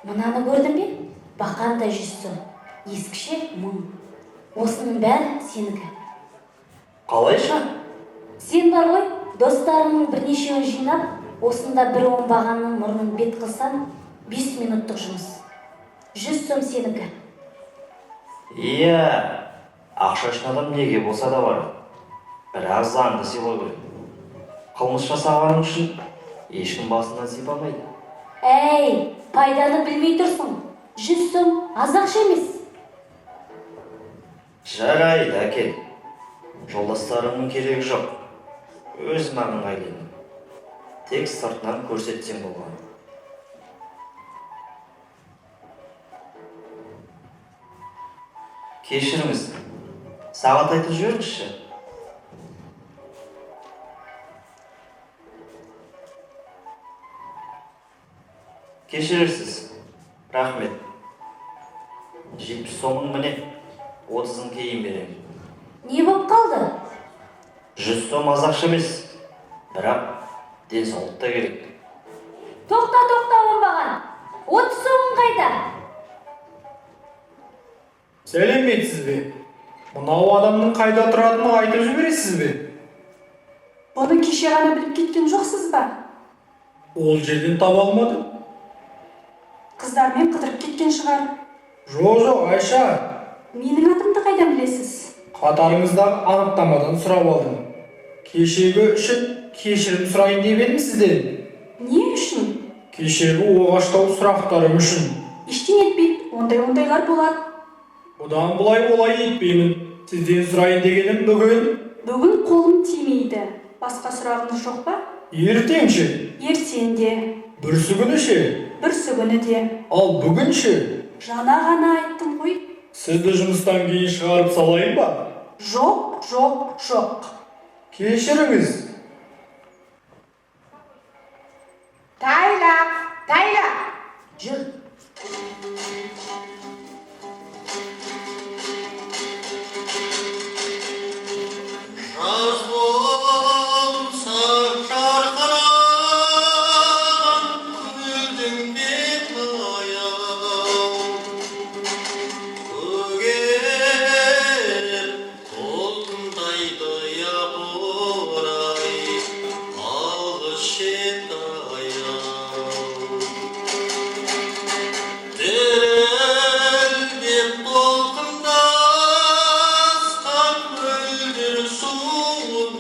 Мынаны көрдің бе? Бақанда 100 сом, ескіше 1000. Осының бәрі сенікі. Қалайша? Сен бар ғой, достарыңның бірнешеуін жинап, осында бір оңбағанның мұрнын бет қылсаң, 5 минуттық жұмыс. 100 сом сенікі. Иә, ақшашын адам неге болса да бар. Бірақ заңды сыйлау керек. Қылмыс жасағаның үшін ешкім басынан сипамайды. Әй, пайданы білмей тұрсың. 100 сом аз ақша емес. Жарайды, әкел. Жолдастарымның керегі жоқ. Өзім ыңғайлаймын. Тек сыртынан көрсетсем болған. Кешіріңіз, сағат айтып жіберіңізші. Кешірерсіз, рахмет. 70 сомың міне, 30-ын кейін беремін. Не болып қалды? 100 сом аз ақша емес, бірақ денсаулық та керек. Тоқта оңбаған. 30 сомың қайда? Сәлеметсіз бе? Мынау адамның қайда тұратынын айтып жібересіз бе? Бұны кеше ғана біліп кеткен жоқсыз ба? Ол жерден таба алмадым. Қыздармен қыдырып кеткен шығар. Жоқ, Айша. Менің атымды қайдан білесіз? Қатарыңыздағы анықтамадан сұрап алдым. Кешегі үшін кешірім сұрайын деп едім сізден. Не үшін? Кешегі оғаштау сұрақтарым үшін. Ештеңе етпейді, ондайлар болады. Бұдан бұлай олай етпеймін. Сізден сұрайын дегенім бүгін. Бүгін қолым тимейді. Басқа сұрағыңыз жоқ па? Ертең ше? Ертең де. Бүрсігүні ше? Бүрсігүні де. Ал бүгін ше? Жаңа ғана айттым ғой. Сізді жұмыстан кейін шығарып салайын ба? Жоқ. Кешіріңіз. Тайла. Жүр. Жаз болса жарқыраған гүлдің беті аяу, көгеріп толқындайды япырай, алғыс шет аяу. Дірілдеп толқындасқан мөлдір суындай,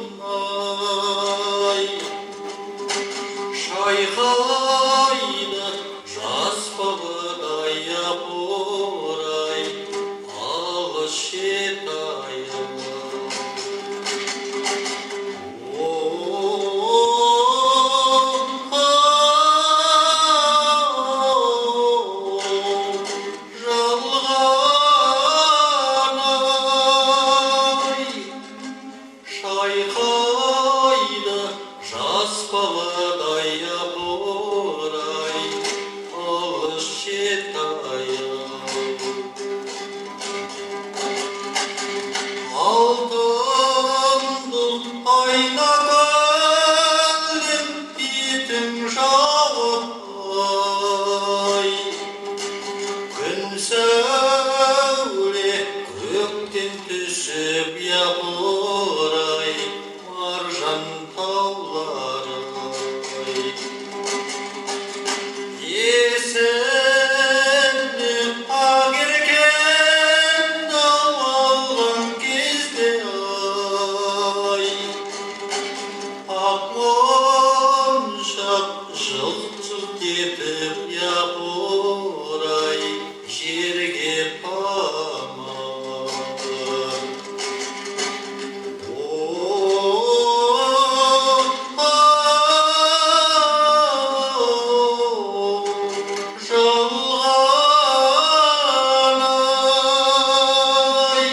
шайқайды жас бабыдай япырай, алғыс шет аяу. Шайқайды жас баладай япырай, алғыс шет аяу. Алтын айна көлден бетің жауып-ай, күн сәуле көктен түсіп япырай, маржан тауларай. Есімде ақ еркен дау алған кезде ай, ақ моншақ жылт-жылт етіп япырай, жерге паман. Жалған-ай,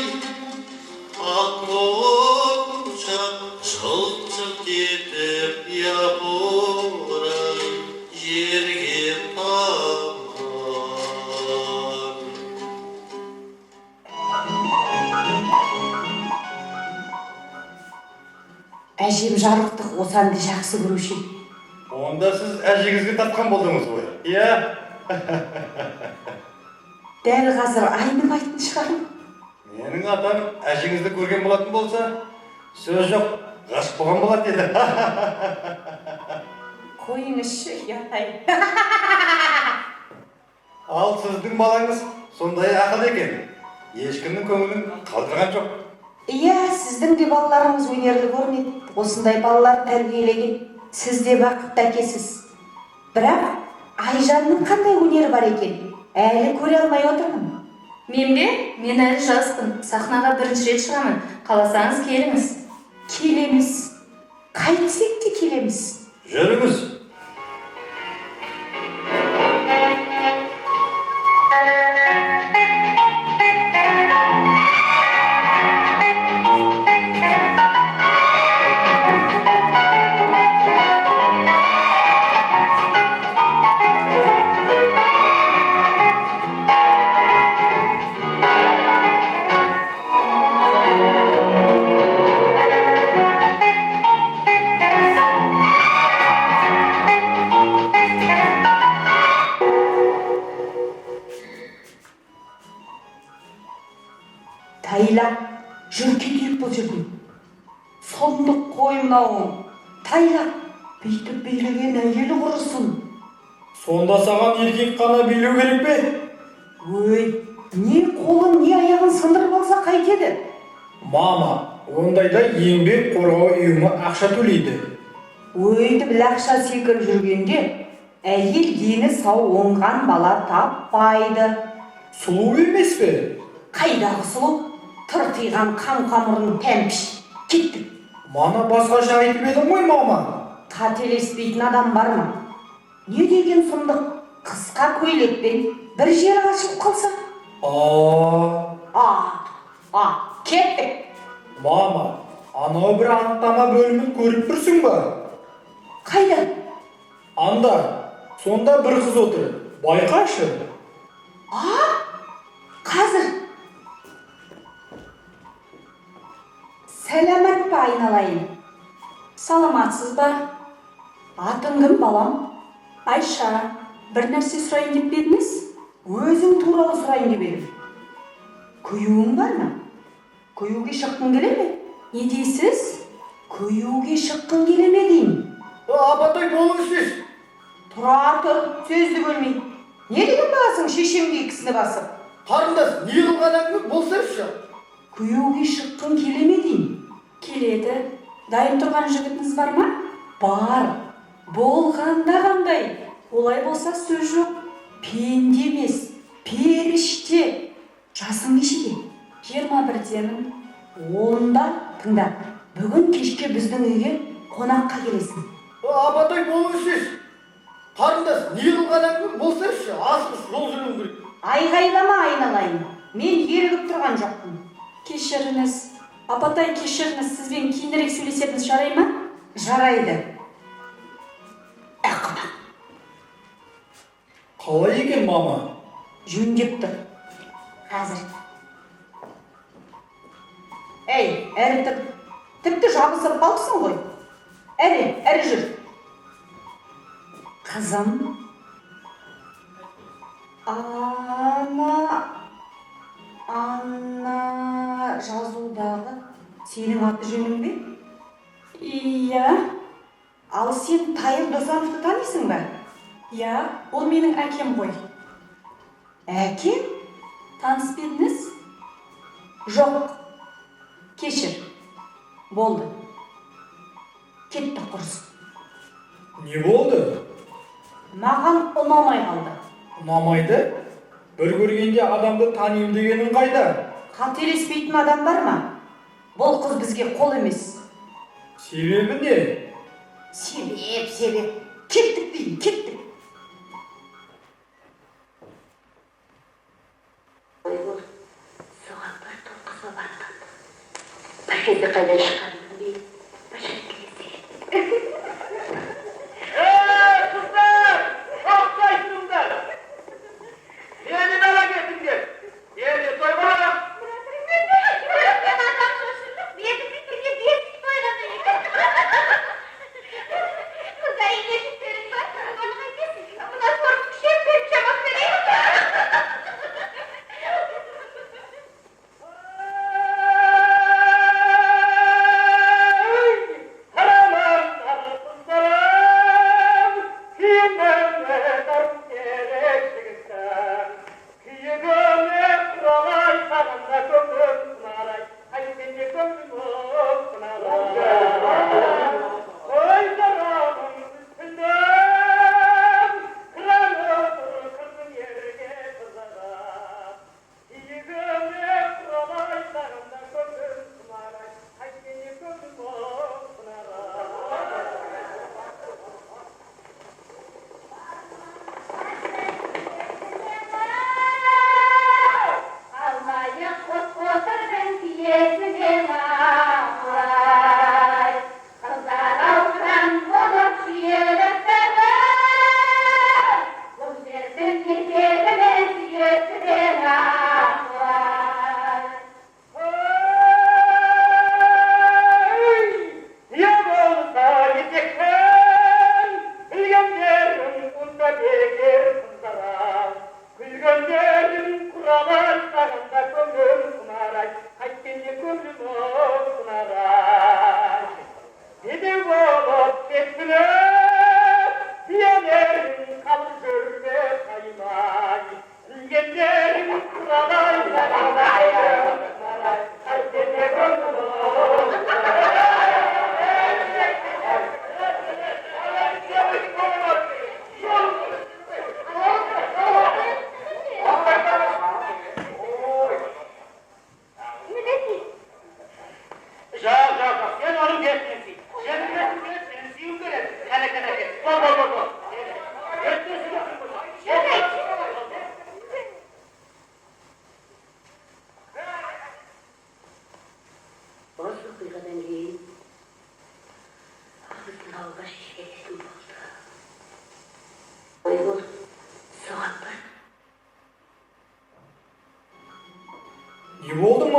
ақ моншақ жылт-жылт етіп япырай, жерге паман. Әжем жарықтық осанды жақсы көруші. Онда сіз әжеңізге тапқан болдыңыз ғой. Иә, Дәл қазір айнымайтын шығармын. Менің атам әжеңізді көрген болатын болса, сөз жоқ, ғашық болған болатын еді. Қойыңызшы, ұятай. Ал сіздің балаңыз сондай ақыл екен. Ешкімнің көңілін қалдырған жоқ. Иә, сіздің де балаларыңыз өнерлі көрінеді. Осындай балалар тәрбиелеген. Сіз де бақытты әкесіз. Бірақ Айжанның қандай өнері бар екен? Әлі көре алмай отырмын. Мен бе? Мен әлі жаспын. Сахнаға бірінші рет шығамын. Қаласаңыз келіңіз. Келеміз. Қайтсек те келеміз. Жүріңіз. Тайлақ, жүр кетейік бұл жерден. Сұмдық қой мынауың. Тайлақ, бүйтіп билеген әйелі құрысын. Сонда саған еркек қана билеу керек пе? Өй, не қолын, не аяғын сындырып алса қайтеді? Мама, ондайда еңбек қорғау ұйымы ақша төлейді. Өйтіп лақша секіріп жүргенде, әйел дені сау оңған бала таппайды. Сұлу емес пе? Қайдағы сұлу? Тыртиған қан-қамырын тәмпіш. Кеттік. Мана басқаша айтып едің ғой, мама. Қателеспейтін адам бар ма? Не деген сұмдық? Қысқа көйлекпен бір жері ашылып қалса? Кеттік. Мама, анау бір анықтама бөлімін көріп тұрсың ба? Қайда? Анда, сонда бір қыз отыр. Байқашы. Қазір. Сәлемет па айналайын? Саламатсыз ба? Атың кім балам? Айша, бір нәрсе сұрайын деп едіңіз? Өзің туралы сұрайын деп едім. Күйеуің бар ма? Күйеуге шыққың келе ме? Не дейсіз? Күйеуге шыққың келе ме деймін. Апатай болыңыз сіз. Тұра тұр, сөзді бөлмей. Не деген бағасың шешемге кісіні басып? Қарындас, не қылған әңгіме болсайшы. Күйеуге шыққың келе ме деймін. Келеді. Дайын тұрған жігітіңіз бар ма? Бар. Болғанда қандай? Олай болса сөз жоқ. Пенде емес, періште. Жасың нешеде? 21-демін. Онда, тыңда, бүгін кешке біздің үйге қонаққа келесің. Апатай болыңыз сіз. Қарындас, не қылған әңгіме болсайшы. Асығыс жол жүруім керек. Айғайлама айналайын. Мен ерігіп тұрған жоқпын. Кешіріңіз. Апатай, кешіріңіз. Сізбен кейінірек сөйлесеріңіз жарай ма? Жарайды. Қалай екен, мама? Жөндеп тұр. Қазір. Әй, әрі тұр. Тіпті жабысып қалыпсың ғой. Әрі жүр. Қызым. Анна жазудағы сенің аты жөнің бе? Иә. Ал сен Тайыр Досановты танисың ба? Иә, ол менің әкем ғой. Әкем? Таныс па едіңіз? Жоқ. Кешір. Болды. Кетті құрсын. Не болды? Маған ұнамай қалды. Ұнамайды? Бір көргенде адамды танимын дегенің қайда? Қателеспейтін адам бар ма? Бұл қыз бізге қол емес. Себебі не? Себеп. Кеттік дейін, кеттік. Соған бір топ қызы барған. Пакеті қайда шыққанын білмейді. Башар келесі. Қыздар! Тоқтайсыңдар! Мені ала кетіңдер! Еле той барам! Kızlar iyileşiklerin var. Onu kaybetsin. Bundan sonra bir şey yapacağım.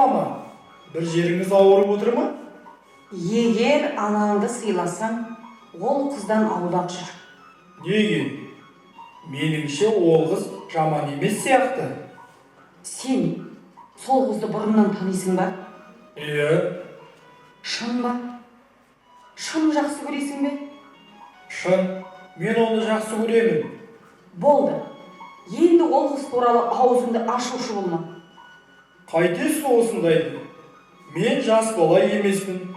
мама? Bir жеріңіз ауырып отыр ма? Егер анаңды сыйласаң, ол қыздан аулақ жүр. Неге? Меніңше ол қыз жаман емес сияқты. Сен сол қызды бұрыннан танисың ба? Шын ба? Шын жақсы көресің бе? Шын, мен оны жақсы көремін. Болды. Енді ол қыз туралы аузыңды ашушы болма. Қайтесің осындайды? Мен жас бала емеспін.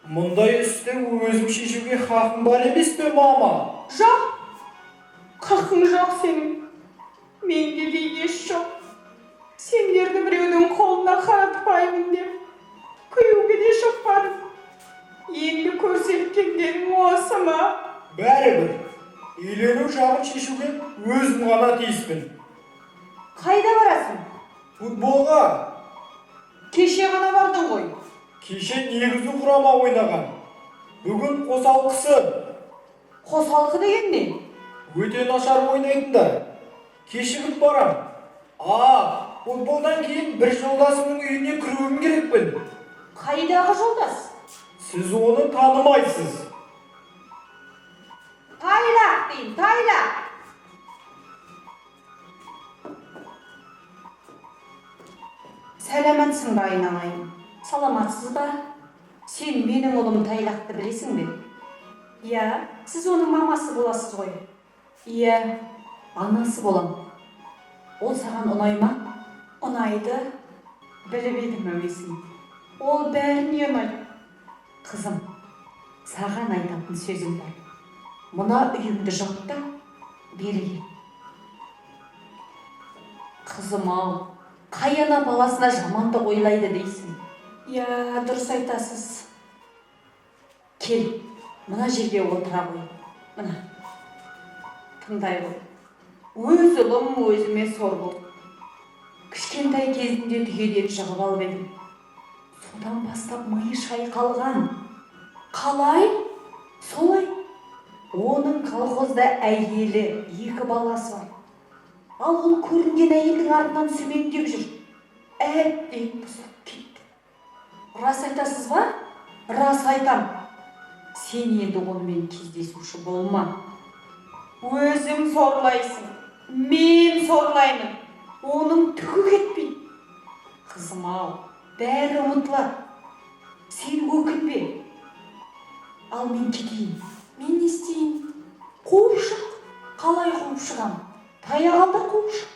Мұндай істі өзім шешуге хақым бар емес пе, мама? Жоқ. Қақың жоқ сенің. Менде де еш жоқ. Сендерді біреудің қолына қаратпаймын деп. Күйеуге де шықпадым. Енді көрсеткендерің осы ма? Бәрібір. Үйлену жағын шешуге өзім ғана тиіспін. Қайда барасың? Футболға. Кеше ғана бардың ғой. Кеше негізгі құрама ойнаған. Бүгін қосалқысы. Қосалқы деген не? Өте нашар ойнайтындар. Кешігіп барам. Футболдан кейін бір жолдасымның үйіне кіруім керекпін. Қайдағы жолдас? Сіз оны танымайсыз. Тайлақ дейін, тайлақ. Сәлематсың ба, айналайын? Саламатсыз ба? Сен менің ұлым Тайлақты білесің бе? Иә, сіз оның мамасы боласыз ғой. Иә, анасы болам. Ол саған ұнай ма? Ұнайды. Біліп едім әуесін. Ол бәріне ұнайды. Қызым, саған айтатын сөзім бар. Мына үйімді жап та, бері кел. Қызым ау, қай ана баласына жамандық ойлайды дейсің? Иә, дұрыс айтасыз. Кел, мына жерге отыра қой. Мына, тыңдай ғой. Өз ұлым өзіме сор болды. Кішкентай кезінде түйеден жығып алып едім. Содан бастап миы шайқалған. Қалай? Солай. Оның колхозда әйелі, 2 баласы бар. Ал ол көрінген әйелдің артынан сүмеңдеп жүр. Әбден бұзылып кетті. Рас айтасыз ба? Рас айтам. Сен енді онымен кездесуші болма. Өзің сорлайсың. Мен сорлаймын. Оның түгі кетпейді. Қызым ау, бәрі ұмытылады. Сен өкінбе. Ал мен кетейін. Мен не істейін? Қуып шық. Қалай қуып шығам? Таяқ алда қуып шық.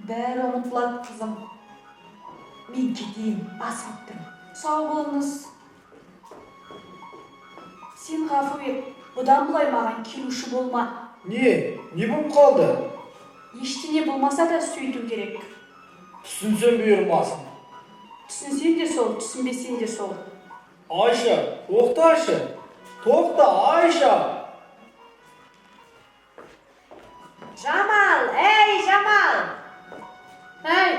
Бәрі ұмытылады, қызым. Мен кетейін, асып тұрмын. Сау болыңыз. Сен ғафу ет. Бұдан былай маған келуші болма. Не болып қалды? Ештеңе болмаса да сөйту керек. Түсінсем бұйырмасын. Түсінсең де сол, түсінбесең де сол. Айша, тоқташы. Тоқта, Айша. Жамал, әй Жамал! Әй,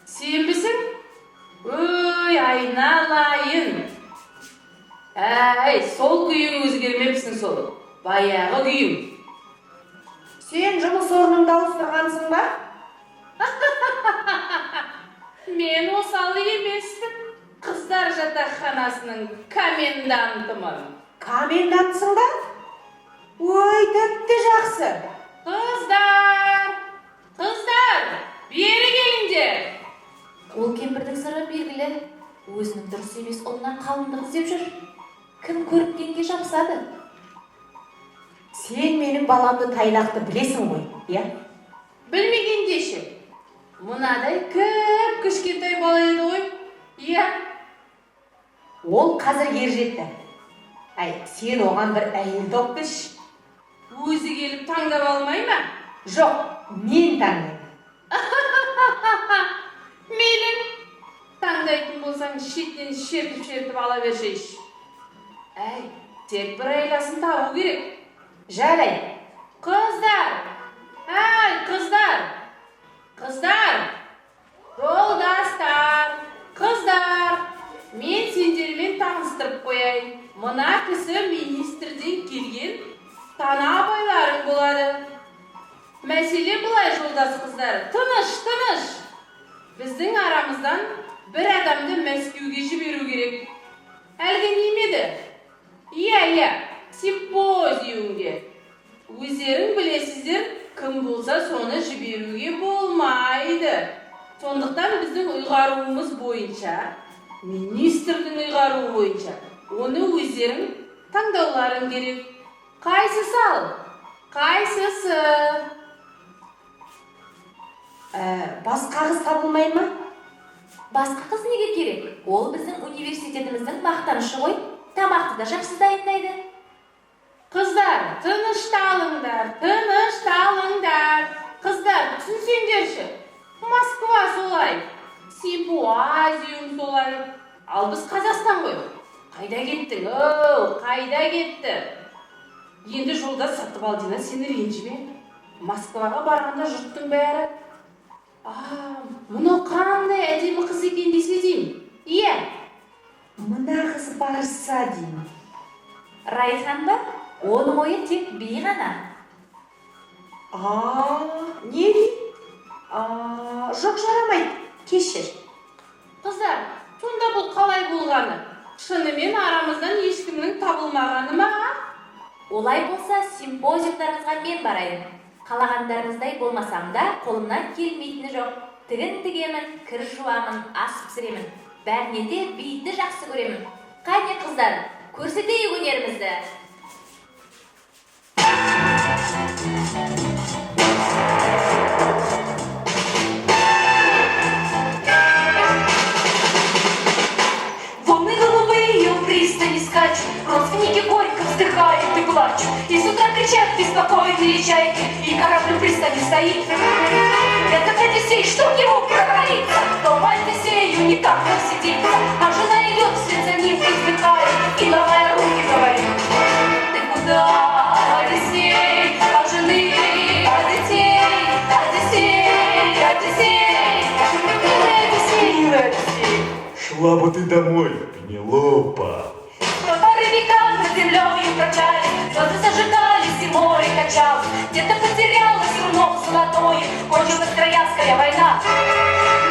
сен бісің? Өй, айналайын. Әй, сол күйің өзгермепсің сол. Баяғы күйің. Сен жұмыс орныңды ауыстырғансың ба? Мен осалы емеспін. Қыздар жатақханасының комендантымын. Комендантсың ба? Ой, тіпті жақсы. Қыздар, бері келіңдер. Ол кемпірдің сыры белгілі. Өзінің дұрыс емес ұлына қалыңдық іздеп жүр. Кім көріпкенге жабысады? Сен менің баламды Тайлақты білесің ғой, иә? Білмегендеші. Мұнадай көп кішкентай бала еді ғой, иә? Ол қазір ержетті. Әй, сен оған бір әйел тауып берші. Өзі келіп таңдап алмай ма? Жоқ, мен таңдаймын. Мейлің, таңдайтын болсаң шеттен шертіп ала бершейші. Әй, тек бір айласын табу керек. Жарай. Қыздар! Әй, қыздар! Жолдастар! Қыздар! Мен сендермен таныстырып қояйын. Мына кісі министрден келген тана абайларың болады. Мәселе былай, жолдас қыздар. Тыныш! Біздің арамыздан bir adamды Мәскеуге жіберу керек. Әлгі немеді? Иә, симпозиумге. Өздерің білесіздер, кім болса соны жіберуге болмайды. Сондықтан біздің ұйғаруымыз бойынша, министрдің ұйғаруы бойынша, оны өздерің таңдауларың керек. Қайсысы ал? Қайсысы? Басқа қыз табылмай ма? Басқа қыз неге керек? Ол біздің университетіміздің мақтанышы ғой. Тамақты да жақсы дайындайды. Қыздар, тынышталыңдар. Қыздар, түсінсеңдерші. Москва солай, симпозиум солай. Ал біз Қазақстан ғой. Қайда кеттің? Қайда кетті? Енді жолда Сатыбалдина сені ренжіме. Москваға барғанда жұрттың бәрі. Мұны қандай әдемі қыз екен десе деймін. Иә. Мына қыз барса деймін. Райхан ба? Оның ойы тек би ғана. Не деймін? Жоқ, жарамайды. Кешір. Қыздар, сонда бұл қалай болғаны? Шынымен арамыздан ешкімнің табылмағаны ма? Олай болса симпозиумдарыңызға мен барайын. Қалағандарыңыздай болмасам да қолымнан келмейтіні жоқ. Тігін тігемін, кір жуамын, ас пісіремін. Бәріне де биді жақсы көремін. Қане қыздар, көрсетейік өнерімізді. Волны голубые у пристани скачут, родственники горько вздыхают и плачут, и с утра кричат беспокойные чайки, и корабль у пристани стоит. Этот Одиссей, чтоб ему провалиться, то в Одиссею никак не сидится, а жена идет вслед за ним, вздыхает и, ломая руки, говорит: ты куда, Одиссей, от жены, от детей, милый Одиссей. Шла бы ты домой, Пенелопа. Пары века над землей прочались, звезды зажигались и море качалось. Где-то потерялась руно золотое, кончилась Троянская война.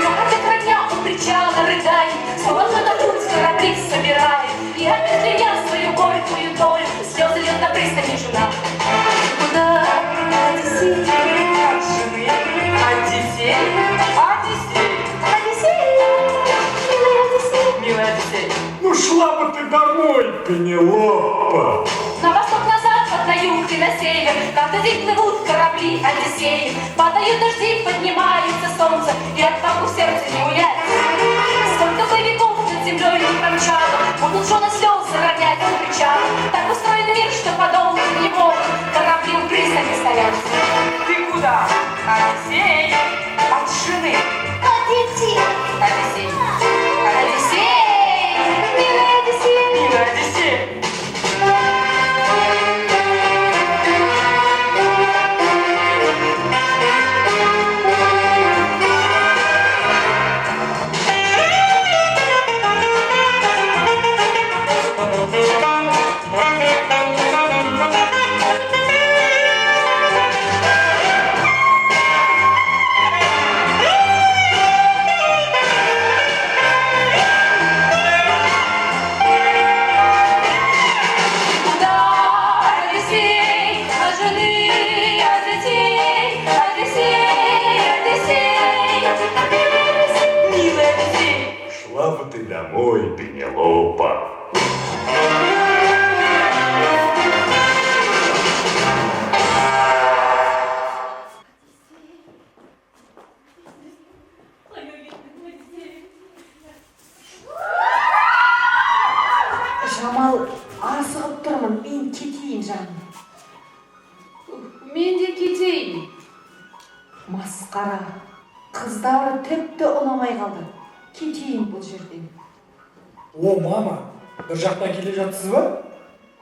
Но как родня у причала рыдает, словно на путь корабли собирает. И опять меня свою горькую долю, слезы льет на пристани жена. Куда, Одиссей, от жены, Одиссей, милый Одиссей. Ну шла бы ты домой, Пенелопа. На восток, на запад, на юг и на север, каждый день плывут корабли Одиссеи. Падают дожди, поднимается солнце, и от паху сердце не унять. Сколько бы веков над землей не промчало, будут жены слезы ронять у причала. Так устроен мир, что подолгу не могут корабли у пристани стоять. Ты куда, Одиссей? От жены. Одиссей. Одиссей. Одиссей. Милый Одиссей. Милый Одиссей. Шла бы ты домой, Пенелопа. Жамал, асығып тұрмын, мен кетейін жаным. Мен де кетейін. Масқара, қыздары тіпті ұнамай қалды. Кетейін бұл жерден. О, мама, бір жақтан келе жатсыз ба?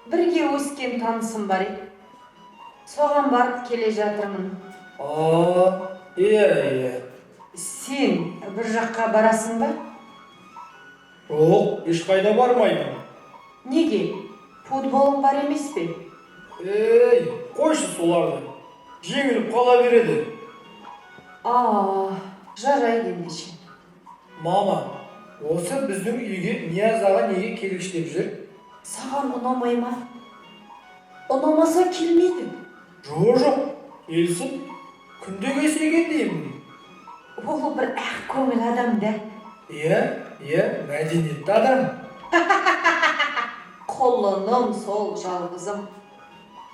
Бірге өскен танысым бар еді. Соған барып келе жатырмын. Иә. Сен бір жаққа барасың ба? Жоқ, ешқайда бармаймын. Неге? Футболың бар емес пе? Қойшы соларды. Жеңіліп қала береді. Жарайды ендеше. Мама, Осы біздің үйге Нияз аға неге келгіштеп жүр? Саған ұнамай ма? Ұнамаса келмейді. Жоқ, келсін. Күнде келсе екен деймін. Ол бір ақ көңіл адам да. Иә, мәдениетті адам. Құлыным сол жалғызым.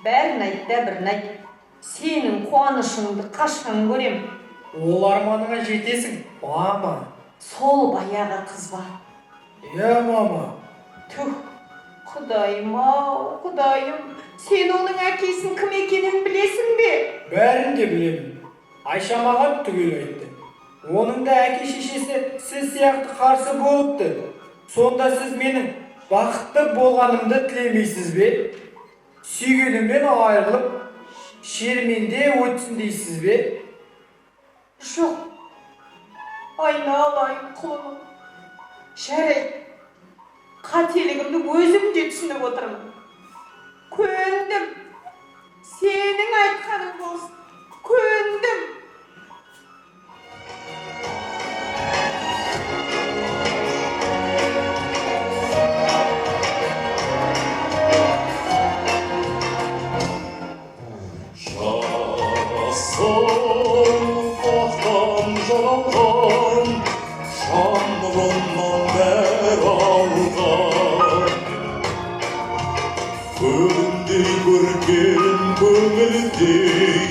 Бәрін айт та бірін айт. Сенің қуанышыңды қашан көрем. Ол арманыңа жетесің, мама. Сол баяғы қыз ба. Иә, мама. Түх, Құдайым-ау, Құдайым. Сен оның әкесінің кім екенін білесің бе? Бәрін де білемін. Айша маған түгел айтты. Оның да әке шешесі сіз сияқты қарсы болыпты. Сонда сіз менің бақытты болғанымды тілемейсіз бе? Сүйгенімнен айырылып, шерменде өтсін дейсіз бе? Жоқ. Айналайын құлыным. Жарайды. Қателігімді өзім де түсініп отырмын. Көндім. Сенің айтқаның болсын. Көндім. Солпақтан жаралған шамырымнан бер алған көріндей көрген көңілдей